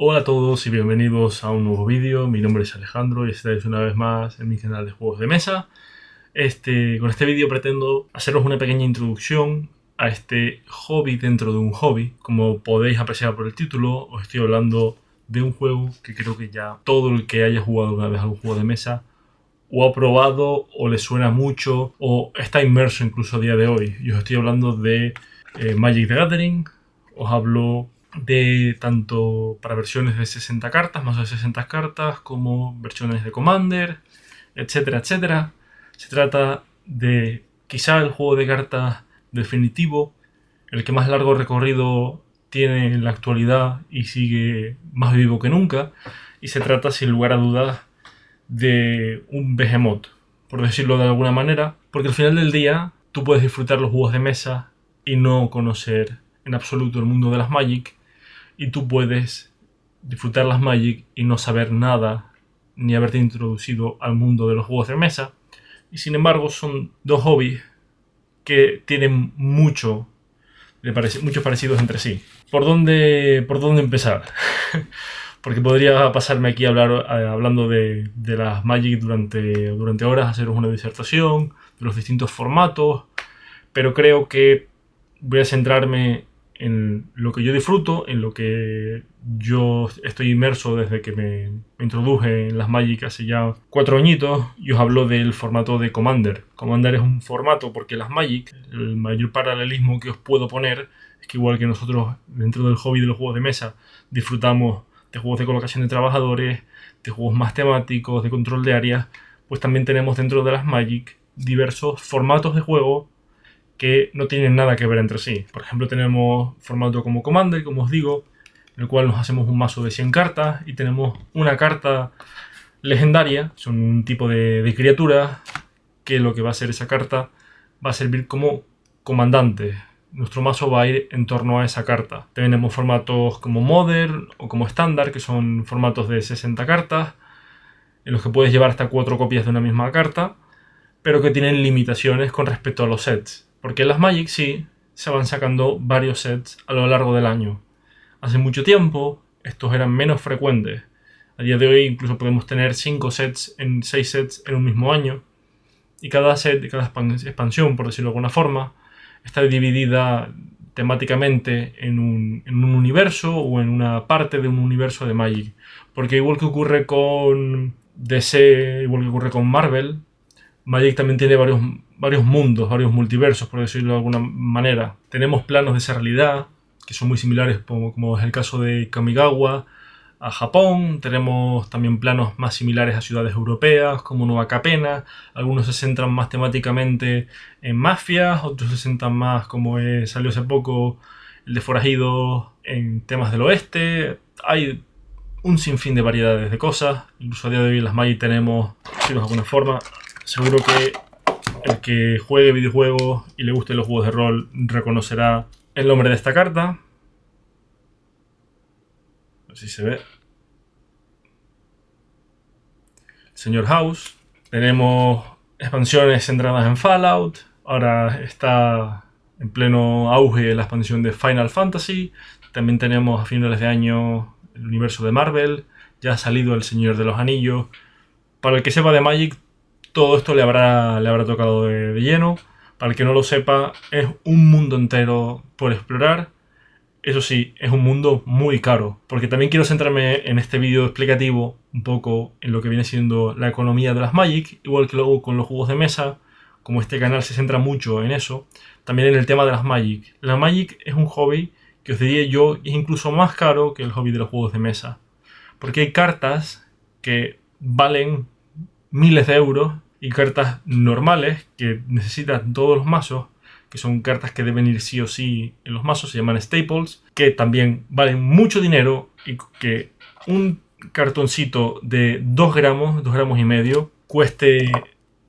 Hola a todos y bienvenidos a un nuevo vídeo. Mi nombre es Alejandro y estáis una vez más en mi canal de juegos de mesa. Con este vídeo pretendo haceros una pequeña introducción a este hobby dentro de un hobby. Como podéis apreciar por el título, os estoy hablando de un juego que creo que ya todo el que haya jugado una vez a un juego de mesa o ha probado o le suena mucho o está inmerso incluso a día de hoy. Y os estoy hablando de Magic the Gathering. Os hablo de tanto para versiones de 60 cartas, más de 60 cartas, como versiones de Commander, etcétera, etcétera. Se trata de quizá el juego de cartas definitivo, el que más largo recorrido tiene en la actualidad y sigue más vivo que nunca. Y se trata, sin lugar a dudas, de un behemoth, por decirlo de alguna manera, porque al final del día tú puedes disfrutar los juegos de mesa y no conocer en absoluto el mundo de las Magic, y tú puedes disfrutar las Magic y no saber nada ni haberte introducido al mundo de los juegos de mesa. Y sin embargo son dos hobbies que tienen muchos parecidos entre sí. ¿Por dónde empezar? Porque podría pasarme aquí hablando de las Magic durante horas, haceros una disertación de los distintos formatos, pero creo que voy a centrarme en lo que yo disfruto, en lo que yo estoy inmerso desde que me introduje en las Magic hace ya 4 añitos, y os hablo del formato de Commander. Commander es un formato porque las Magic, el mayor paralelismo que os puedo poner es que igual que nosotros dentro del hobby de los juegos de mesa disfrutamos de juegos de colocación de trabajadores, de juegos más temáticos, de control de áreas, pues también tenemos dentro de las Magic diversos formatos de juego que no tienen nada que ver entre sí. Por ejemplo, tenemos formato como Commander, como os digo, en el cual nos hacemos un mazo de 100 cartas y tenemos una carta legendaria, son un tipo de criatura que lo que va a hacer esa carta va a servir como comandante. Nuestro mazo va a ir en torno a esa carta. Tenemos formatos como Modern o como Standard, que son formatos de 60 cartas, en los que puedes llevar hasta 4 copias de una misma carta, pero que tienen limitaciones con respecto a los sets. Porque en las Magic sí se van sacando varios sets a lo largo del año. Hace mucho tiempo estos eran menos frecuentes. A día de hoy incluso podemos tener 6 sets en un mismo año. Y cada set, cada expansión, por decirlo de alguna forma, está dividida temáticamente en un universo o en una parte de un universo de Magic. Porque igual que ocurre con DC, igual que ocurre con Marvel, Magic también tiene varios mundos, varios multiversos, por decirlo de alguna manera. Tenemos planos de esa realidad, que son muy similares, como es el caso de Kamigawa a Japón. Tenemos también planos más similares a ciudades europeas, como Nueva Capena. Algunos se centran más temáticamente en mafias, otros se centran más, como salió hace poco, el de Forajidos, en temas del oeste. Hay un sinfín de variedades de cosas. Incluso a día de hoy en las Magic tenemos, por decirlo de alguna forma, seguro que el que juegue videojuegos y le gusten los juegos de rol reconocerá el nombre de esta carta. A ver si se ve. Señor House. Tenemos expansiones centradas en Fallout. Ahora está en pleno auge la expansión de Final Fantasy. También tenemos a finales de año el universo de Marvel. Ya ha salido El Señor de los Anillos. Para el que sepa de Magic, todo esto le habrá tocado de lleno. Para el que no lo sepa, es un mundo entero por explorar. Eso sí, es un mundo muy caro, porque también quiero centrarme en este vídeo explicativo un poco en lo que viene siendo la economía de las Magic, igual que luego con los juegos de mesa, como este canal se centra mucho en eso, también en el tema de las Magic. La Magic es un hobby que os diría yo es incluso más caro que el hobby de los juegos de mesa, porque hay cartas que valen miles de euros y cartas normales que necesitan todos los mazos, que son cartas que deben ir sí o sí en los mazos, se llaman staples, que también valen mucho dinero, y que un cartoncito de 2 gramos, 2 gramos y medio, cueste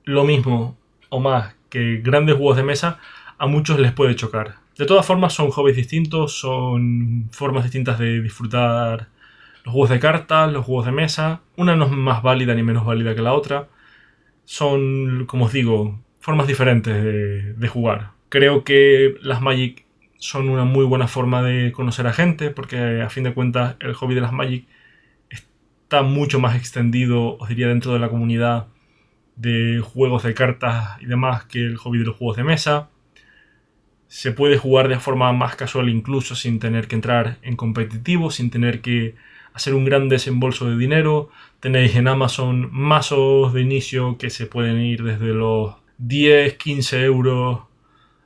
lo mismo o más que grandes juegos de mesa, a muchos les puede chocar. De todas formas, son hobbies distintos, son formas distintas de disfrutar los juegos de cartas, los juegos de mesa. Una no es más válida ni menos válida que la otra. Son, como os digo, formas diferentes de jugar. Creo que las Magic son una muy buena forma de conocer a gente, porque a fin de cuentas el hobby de las Magic está mucho más extendido, os diría, dentro de la comunidad de juegos de cartas y demás que el hobby de los juegos de mesa. Se puede jugar de forma más casual incluso sin tener que entrar en competitivo, sin tener que hacer un gran desembolso de dinero. Tenéis en Amazon mazos de inicio que se pueden ir desde los 10, 15 euros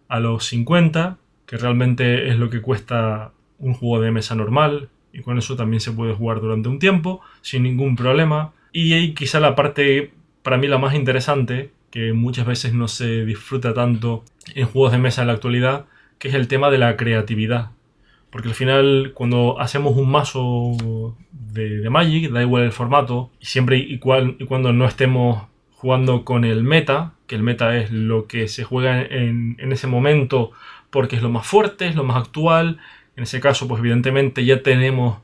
a los 50, que realmente es lo que cuesta un juego de mesa normal, y con eso también se puede jugar durante un tiempo sin ningún problema. Y ahí quizá la parte, para mí la más interesante, que muchas veces no se disfruta tanto en juegos de mesa en la actualidad, que es el tema de la creatividad. Porque al final, cuando hacemos un mazo de Magic, da igual el formato, y siempre y cuando no estemos jugando con el meta, que el meta es lo que se juega en ese momento porque es lo más fuerte, es lo más actual. En ese caso, pues evidentemente ya tenemos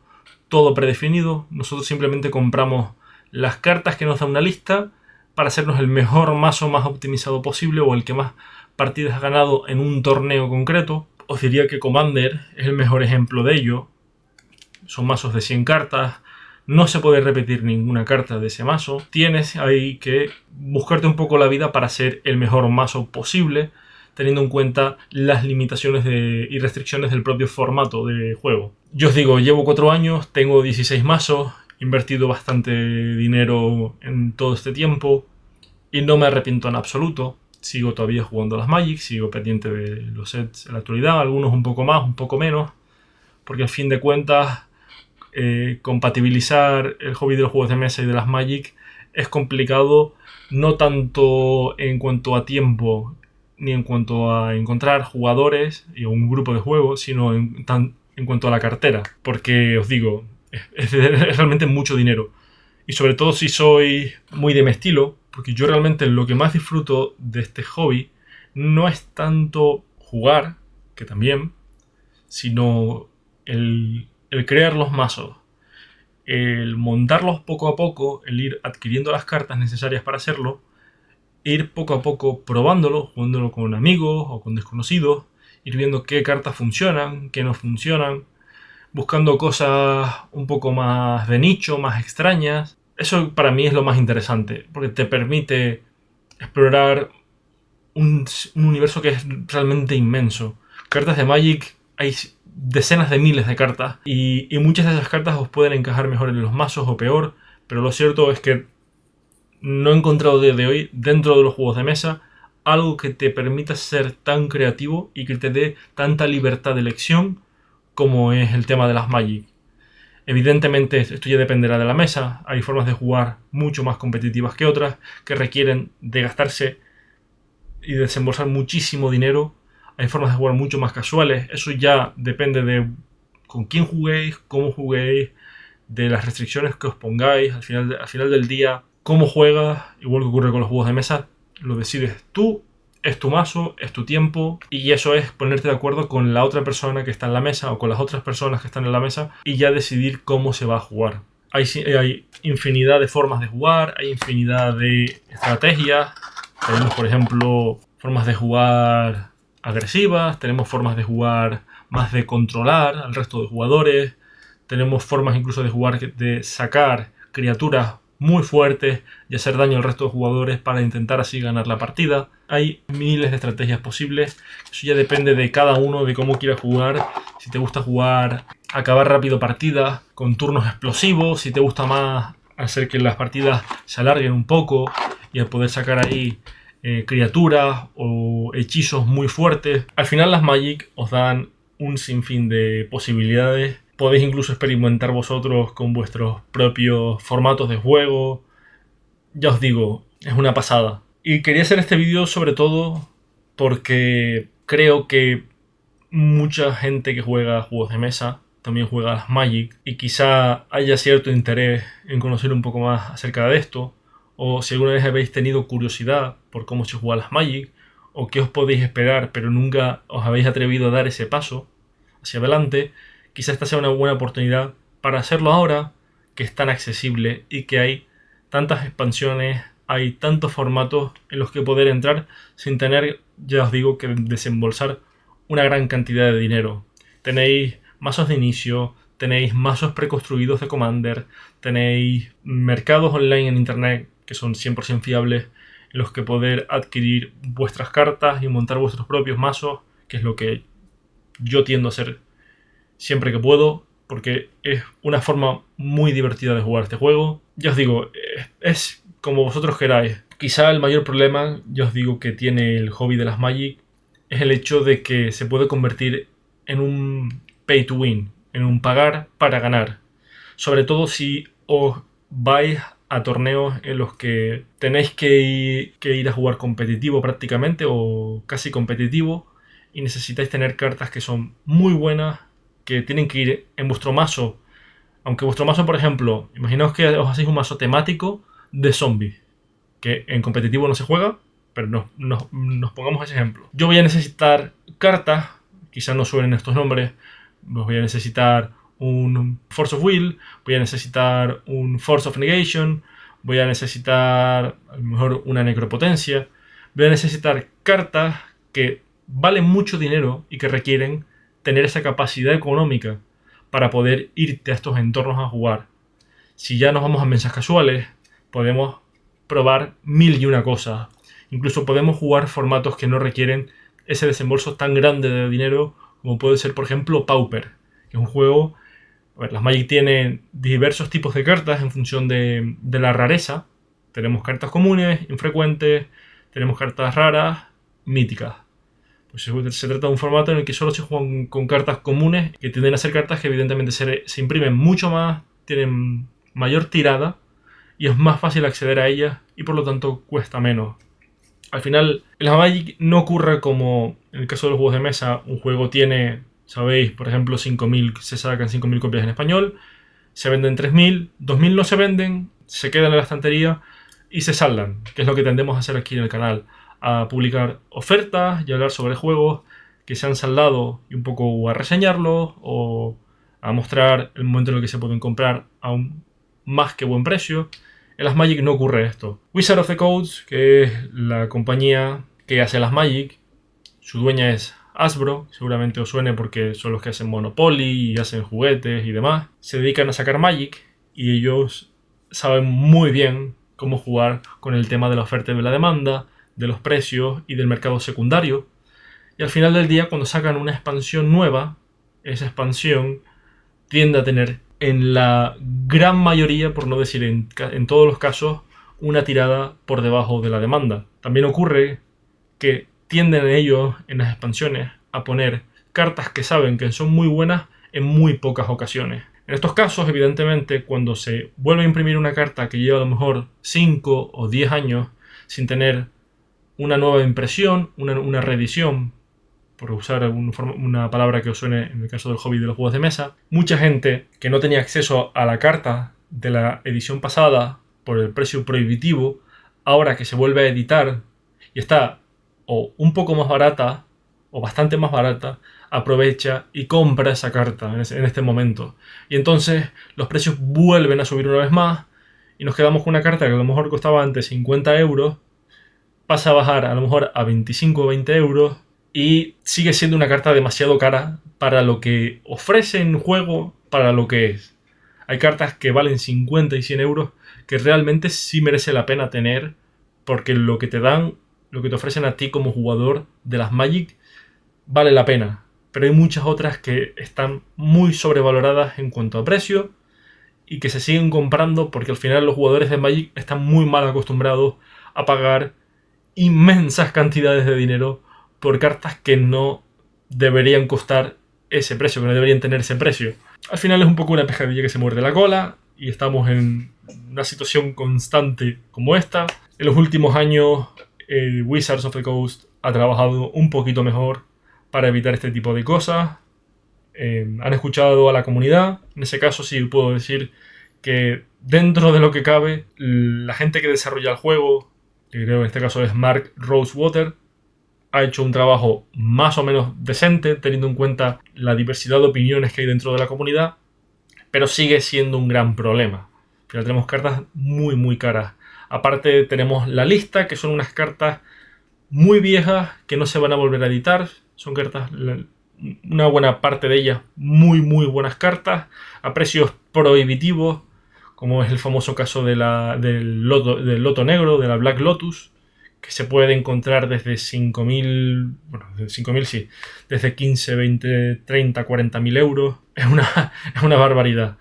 todo predefinido. Nosotros simplemente compramos las cartas que nos da una lista para hacernos el mejor mazo más optimizado posible o el que más partidas ha ganado en un torneo concreto. Os diría que Commander es el mejor ejemplo de ello. Son mazos de 100 cartas. No se puede repetir ninguna carta de ese mazo. Tienes ahí que buscarte un poco la vida para ser el mejor mazo posible, teniendo en cuenta las limitaciones y restricciones del propio formato de juego. Yo os digo, llevo 4 años, tengo 16 mazos, he invertido bastante dinero en todo este tiempo y no me arrepiento en absoluto. Sigo todavía jugando a las Magic, sigo pendiente de los sets en la actualidad, algunos un poco más, un poco menos, porque al fin de cuentas compatibilizar el hobby de los juegos de mesa y de las Magic es complicado, no tanto en cuanto a tiempo ni en cuanto a encontrar jugadores y un grupo de juego, sino en cuanto a la cartera, porque os digo, es realmente mucho dinero. Y sobre todo si soy muy de mi estilo, porque yo realmente lo que más disfruto de este hobby no es tanto jugar, que también, sino el crear los mazos, el montarlos poco a poco, el ir adquiriendo las cartas necesarias para hacerlo, ir poco a poco probándolo, jugándolo con amigos o con desconocidos, ir viendo qué cartas funcionan, qué no funcionan, buscando cosas un poco más de nicho, más extrañas. Eso para mí es lo más interesante, porque te permite explorar un universo que es realmente inmenso. Cartas de Magic, hay decenas de miles de cartas, y muchas de esas cartas os pueden encajar mejor en los mazos o peor, pero lo cierto es que no he encontrado desde hoy, dentro de los juegos de mesa, algo que te permita ser tan creativo y que te dé tanta libertad de elección como es el tema de las Magic. Evidentemente esto ya dependerá de la mesa, hay formas de jugar mucho más competitivas que otras, que requieren de gastarse y desembolsar muchísimo dinero. Hay formas de jugar mucho más casuales, eso ya depende de con quién juguéis, cómo juguéis, de las restricciones que os pongáis. Al final del día, cómo juegas, igual que ocurre con los juegos de mesa, lo decides tú, es tu mazo, es tu tiempo, y eso es ponerte de acuerdo con la otra persona que está en la mesa o con las otras personas que están en la mesa y ya decidir cómo se va a jugar. Hay infinidad de formas de jugar, hay infinidad de estrategias. Tenemos, por ejemplo, formas de jugar agresivas, tenemos formas de jugar más de controlar al resto de jugadores, tenemos formas incluso de jugar de sacar criaturas muy fuertes y hacer daño al resto de jugadores para intentar así ganar la partida. Hay miles de estrategias posibles, eso ya depende de cada uno, de cómo quiera jugar. Si te gusta jugar, acabar rápido partidas con turnos explosivos, si te gusta más hacer que las partidas se alarguen un poco y al poder sacar ahí criaturas o hechizos muy fuertes. Al final las Magic os dan un sinfín de posibilidades. Podéis incluso experimentar vosotros con vuestros propios formatos de juego. Ya os digo, es una pasada. Y quería hacer este vídeo sobre todo porque creo que mucha gente que juega juegos de mesa también juega a las Magic y quizá haya cierto interés en conocer un poco más acerca de esto, o si alguna vez habéis tenido curiosidad por cómo se juega a las Magic o qué os podéis esperar pero nunca os habéis atrevido a dar ese paso hacia adelante, quizá esta sea una buena oportunidad para hacerlo ahora, que es tan accesible y que hay tantas expansiones, hay tantos formatos en los que poder entrar sin tener, ya os digo, que desembolsar una gran cantidad de dinero. Tenéis mazos de inicio, tenéis mazos preconstruidos de Commander, tenéis mercados online en internet que son 100% fiables, en los que poder adquirir vuestras cartas y montar vuestros propios mazos, que es lo que yo tiendo a hacer siempre que puedo, porque es una forma muy divertida de jugar este juego. Ya os digo, es como vosotros queráis. Quizá el mayor problema, ya os digo, que tiene el hobby de las Magic es el hecho de que se puede convertir en un pay to win, en un pagar para ganar. Sobre todo si os vais a torneos en los que tenéis que ir a jugar competitivo prácticamente o casi competitivo y necesitáis tener cartas que son muy buenas, que tienen que ir en vuestro mazo. Aunque vuestro mazo, por ejemplo, imaginaos que os hacéis un mazo temático de zombies, que en competitivo no se juega, pero nos pongamos ese ejemplo. Yo voy a necesitar cartas, quizás no suenen estos nombres, voy a necesitar un Force of Will, voy a necesitar un Force of Negation, voy a necesitar a lo mejor una Necropotencia, voy a necesitar cartas que valen mucho dinero y que requieren tener esa capacidad económica para poder irte a estos entornos a jugar. Si ya nos vamos a mesas casuales, podemos probar 1001 cosas. Incluso podemos jugar formatos que no requieren ese desembolso tan grande de dinero como puede ser, por ejemplo, Pauper, que es un juego... A ver, las Magic tienen diversos tipos de cartas en función de la rareza. Tenemos cartas comunes, infrecuentes, tenemos cartas raras, míticas. Pues se trata de un formato en el que solo se juegan con cartas comunes, que tienden a ser cartas que evidentemente se imprimen mucho más, tienen mayor tirada y es más fácil acceder a ellas y por lo tanto cuesta menos. Al final, en la Magic no ocurre como en el caso de los juegos de mesa. Un juego tiene, sabéis, por ejemplo, 5.000, se sacan 5.000 copias en español, se venden 3.000, 2.000 no se venden, se quedan en la estantería y se saldan, que es lo que tendemos a hacer aquí en el canal, a publicar ofertas y hablar sobre juegos que se han saldado y un poco a reseñarlos o a mostrar el momento en el que se pueden comprar a un más que buen precio. En las Magic no ocurre esto. Wizard of the Coast, que es la compañía que hace las Magic, su dueña es Hasbro, seguramente os suene porque son los que hacen Monopoly y hacen juguetes y demás. Se dedican a sacar Magic y ellos saben muy bien cómo jugar con el tema de la oferta y de la demanda, de los precios y del mercado secundario. Y al final del día, cuando sacan una expansión nueva, esa expansión tiende a tener, en la gran mayoría, por no decir en todos los casos, una tirada por debajo de la demanda. También ocurre que tienden ellos en las expansiones a poner cartas que saben que son muy buenas en muy pocas ocasiones. En estos casos, evidentemente, cuando se vuelve a imprimir una carta que lleva a lo mejor 5 o 10 años sin tener una nueva impresión, una reedición, por usar una palabra que os suene en el caso del hobby de los juegos de mesa, mucha gente que no tenía acceso a la carta de la edición pasada por el precio prohibitivo, ahora que se vuelve a editar y está o un poco más barata o bastante más barata, aprovecha y compra esa carta en este momento. Y entonces los precios vuelven a subir una vez más y nos quedamos con una carta que a lo mejor costaba antes 50 euros, pasa a bajar a lo mejor a 25 o 20 euros y sigue siendo una carta demasiado cara para lo que ofrece en juego, para lo que es. Hay cartas que valen 50 y 100 euros que realmente sí merece la pena tener, porque lo que te dan, lo que te ofrecen a ti como jugador de las Magic vale la pena. Pero hay muchas otras que están muy sobrevaloradas en cuanto a precio y que se siguen comprando porque al final los jugadores de Magic están muy mal acostumbrados a pagar inmensas cantidades de dinero por cartas que no deberían costar ese precio, que no deberían tener ese precio. Al final es un poco una pescadilla que se muerde la cola y estamos en una situación constante como esta. En los últimos años, Wizards of the Coast ha trabajado un poquito mejor para evitar este tipo de cosas. Han escuchado a la comunidad. En ese caso sí puedo decir que dentro de lo que cabe, la gente que desarrolla el juego, que creo que en este caso es Mark Rosewater, ha hecho un trabajo más o menos decente, teniendo en cuenta la diversidad de opiniones que hay dentro de la comunidad, pero sigue siendo un gran problema. Pero tenemos cartas muy muy caras. Aparte tenemos la lista, que son unas cartas muy viejas que no se van a volver a editar. Son cartas, una buena parte de ellas, muy buenas cartas, a precios prohibitivos, como es el famoso caso del Loto Negro, de la Black Lotus, que se puede encontrar desde 5.000, bueno, desde 5.000 sí, desde 15, 20, 30, 40.000 euros. Es una barbaridad.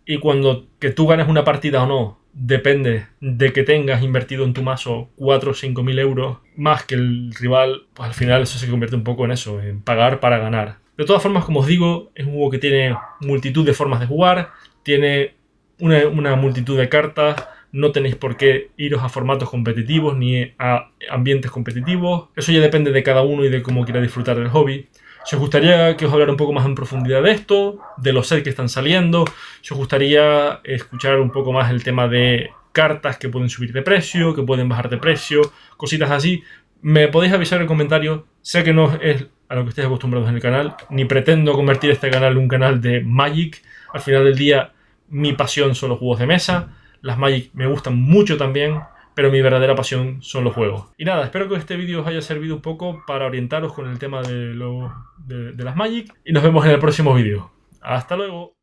Y cuando que tú ganes una partida o no, depende de que tengas invertido en tu mazo 4 o 5.000 euros más que el rival, pues al final eso se convierte un poco en eso, en pagar para ganar. De todas formas, como os digo, es un juego que tiene multitud de formas de jugar, tiene una multitud de cartas, no tenéis por qué iros a formatos competitivos ni a ambientes competitivos. Eso ya depende de cada uno y de cómo quiera disfrutar del hobby. Si os gustaría que os hablara un poco más en profundidad de esto, de los sets que están saliendo, si os gustaría escuchar un poco más el tema de cartas que pueden subir de precio, que pueden bajar de precio, cositas así, me podéis avisar en comentarios. Sé que no es a lo que estéis acostumbrados en el canal, ni pretendo convertir este canal en un canal de Magic. Al final del día, mi pasión son los juegos de mesa. Las Magic me gustan mucho también, pero mi verdadera pasión son los juegos. Y nada, espero que este vídeo os haya servido un poco para orientaros con el tema de las Magic. Y nos vemos en el próximo vídeo. ¡Hasta luego!